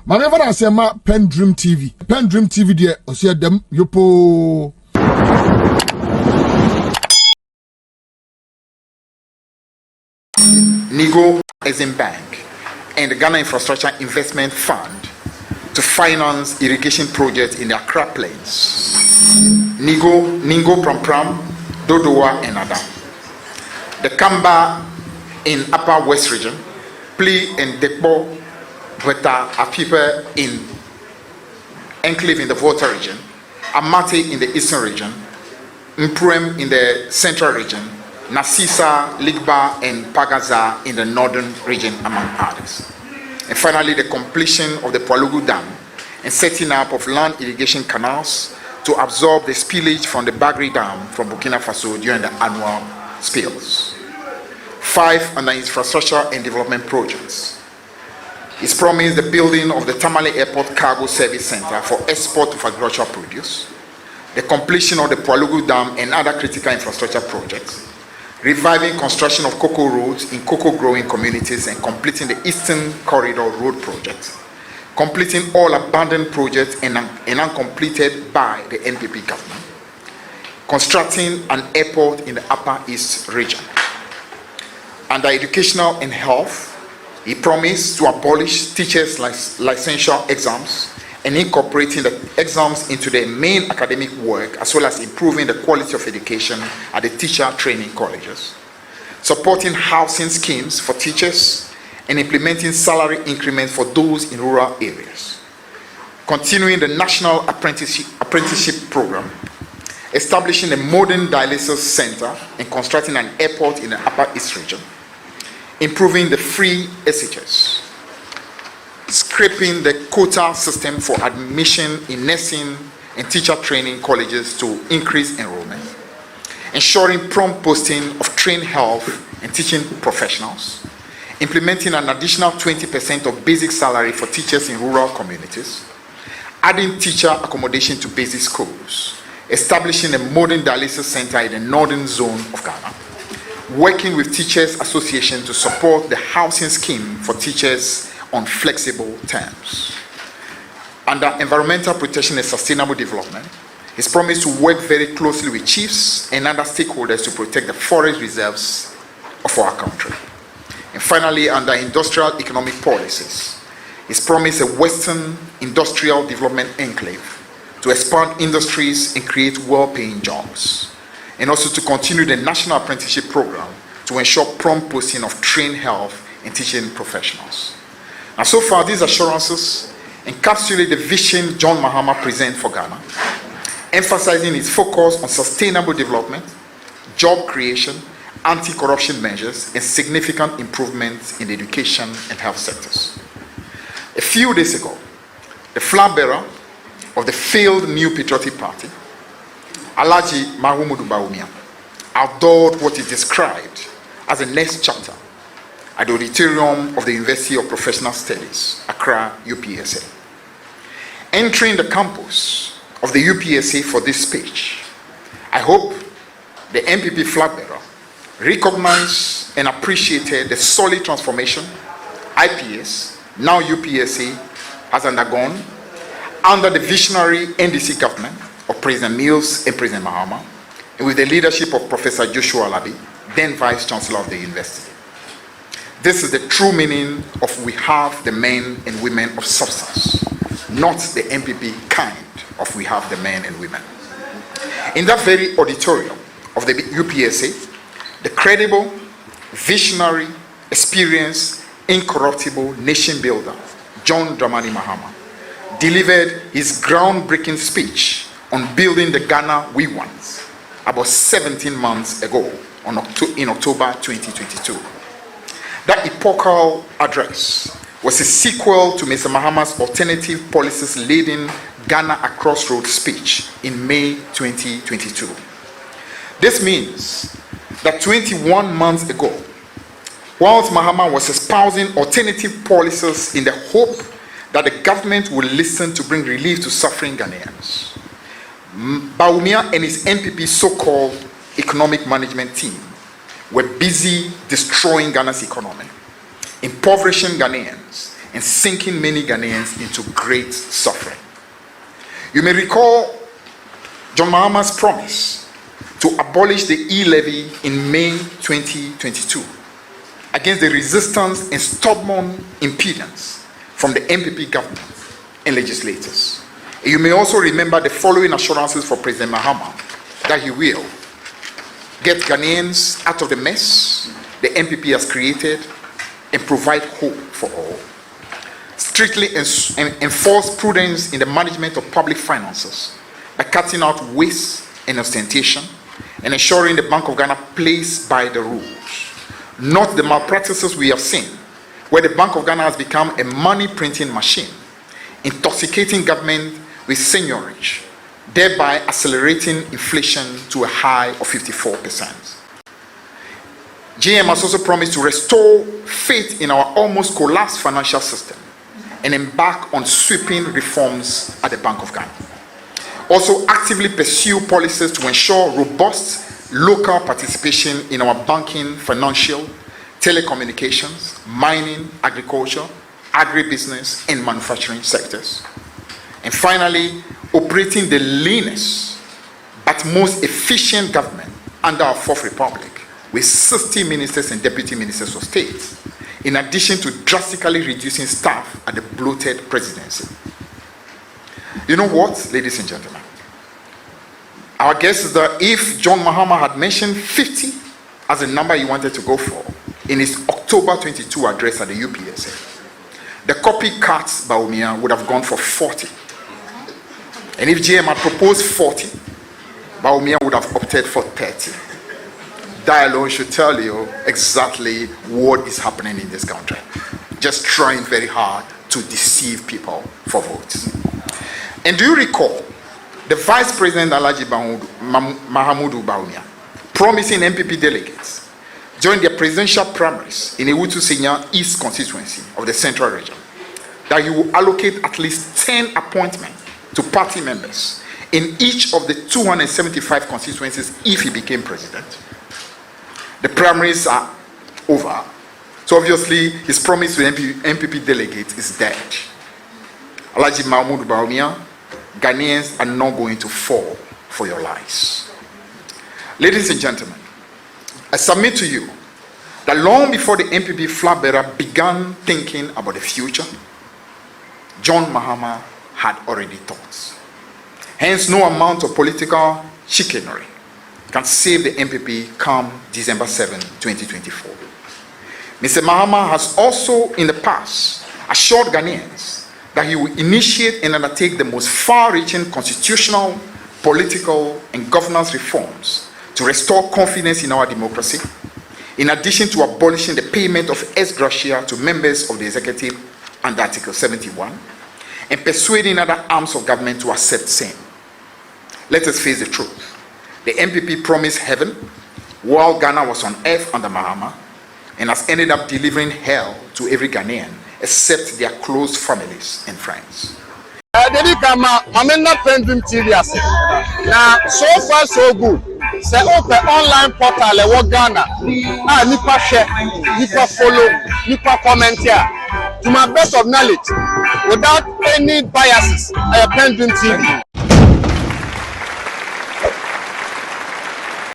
My never say ma PENDREAM TV. PENDREAM TV there, osia dem yopo. NIGO Exim Bank and the Ghana Infrastructure Investment Fund to finance irrigation projects in the Accra Plains. Ningo Pram, Dodowa and Adam. The Kamba in Upper West Region, Pli and Dekbo Bweta are people in Enclave in the Volta region, Amate in the Eastern region, Mpruem in the Central region, Nasisa, Ligba, and Pagaza in the Northern region, among others. And finally, the completion of the Pwalugu Dam and setting up of land irrigation canals to absorb the spillage from the Bagri Dam from Burkina Faso during the annual spills. 5 under infrastructure and development projects. It's promised the building of the Tamale Airport Cargo Service Center for export of agricultural produce, the completion of the Pwalugu Dam and other critical infrastructure projects, reviving construction of cocoa roads in cocoa growing communities and completing the Eastern Corridor Road project, completing all abandoned projects and uncompleted by the NPP government, constructing an airport in the Upper East region. Under educational and health, he promised to abolish teachers' licential exams and incorporating the exams into the main academic work, as well as improving the quality of education at the teacher training colleges, supporting housing schemes for teachers, and implementing salary increments for those in rural areas, continuing the National Apprenticeship Program, establishing a modern dialysis center and constructing an airport in the Upper East region, improving the free SHS, scrapping the quota system for admission in nursing and teacher training colleges to increase enrollment, ensuring prompt posting of trained health and teaching professionals, implementing an additional 20% of basic salary for teachers in rural communities, adding teacher accommodation to basic schools, establishing a modern dialysis center in the northern zone of Ghana, working with Teachers Association to support the housing scheme for teachers on flexible terms. Under environmental protection and sustainable development, he's promised to work very closely with chiefs and other stakeholders to protect the forest reserves of our country. And finally, under industrial economic policies, he's promised a Western industrial development enclave to expand industries and create well-paying jobs, and also to continue the National Apprenticeship Program to ensure prompt posting of trained health and teaching professionals. And so far, these assurances encapsulate the vision John Mahama presents for Ghana, emphasizing its focus on sustainable development, job creation, anti-corruption measures, and significant improvements in the education and health sectors. A few days ago, the flag bearer of the failed New Patriotic Party, Alhaji Bawumia, adored what is described as the next chapter at the auditorium of the University of Professional Studies, Accra, UPSA. Entering the campus of the UPSA for this speech, I hope the MPP flag bearer recognized and appreciated the solid transformation IPS, now UPSA, has undergone under the visionary NDC government of President Mills and President Mahama, and with the leadership of Professor Joshua Labi, then Vice Chancellor of the University. This is the true meaning of we have the men and women of substance, not the MPP kind of we have the men and women. In that very auditorium of the UPSA, the credible, visionary, experienced, incorruptible nation builder, John Dramani Mahama, delivered his groundbreaking speech on building the Ghana we want about 17 months ago in October 2022. That epochal address was a sequel to Mr. Mahama's alternative policies leading Ghana a crossroads speech in May 2022. This means that 21 months ago, whilst Mahama was espousing alternative policies in the hope that the government will listen to bring relief to suffering Ghanaians, Bawumia and his NPP so-called economic management team were busy destroying Ghana's economy, impoverishing Ghanaians, and sinking many Ghanaians into great suffering. You may recall John Mahama's promise to abolish the e-levy in May 2022 against the resistance and stubborn impedance from the MPP government and legislators. You may also remember the following assurances for President Mahama that he will get Ghanaians out of the mess the MPP has created and provide hope for all. Strictly enforce prudence in the management of public finances by cutting out waste and ostentation and ensuring the Bank of Ghana plays by the rules. Not the malpractices we have seen, where the Bank of Ghana has become a money printing machine, intoxicating government with seigniorage, thereby accelerating inflation to a high of 54%. GM has also promised to restore faith in our almost collapsed financial system and embark on sweeping reforms at the Bank of Ghana. Also actively pursue policies to ensure robust local participation in our banking, financial, telecommunications, mining, agriculture, agribusiness, and manufacturing sectors. And finally, operating the leanest but most efficient government under our Fourth Republic, with 60 ministers and deputy ministers of state, in addition to drastically reducing staff at the bloated presidency. You know what, ladies and gentlemen? Our guess is that if John Mahama had mentioned 50 as the number he wanted to go for in his October 22 address at the UPSA, the copycat Bawumia would have gone for 40. And if GM had proposed 40, Bawumia would have opted for 30. That alone should tell you exactly what is happening in this country. Just trying very hard to deceive people for votes. And do you recall the Vice President Alhaji Mahamudu Bawumia promising MPP delegates during their presidential primaries in Ewutu Senior East constituency of the Central region that he will allocate at least 10 appointments to party members in each of the 275 constituencies if he became president? The primaries are over, so obviously his promise to MPP delegates is dead. Alhaji Mahamudu Bawumia, Ghanaians are not going to fall for your lies. Ladies and gentlemen, I submit to you that long before the MPP flag bearer began thinking about the future, John Mahama had already thought. Hence, no amount of political chicanery can save the MPP come December 7, 2024. Mr. Mahama has also in the past assured Ghanaians that he will initiate and undertake the most far-reaching constitutional, political, and governance reforms to restore confidence in our democracy, in addition to abolishing the payment of ex gratia to members of the executive under Article 71, and persuading other arms of government to accept same. Let us face the truth. The MPP promised heaven while Ghana was on earth under Mahama, and has ended up delivering hell to every Ghanaian except their close families and friends. PENDREAM TV now, so far so good. Say open online portal e wo Ghana. Nipa share, nipa follow, nipa comment here. To my best of knowledge, without any biases, PENDREAM TV.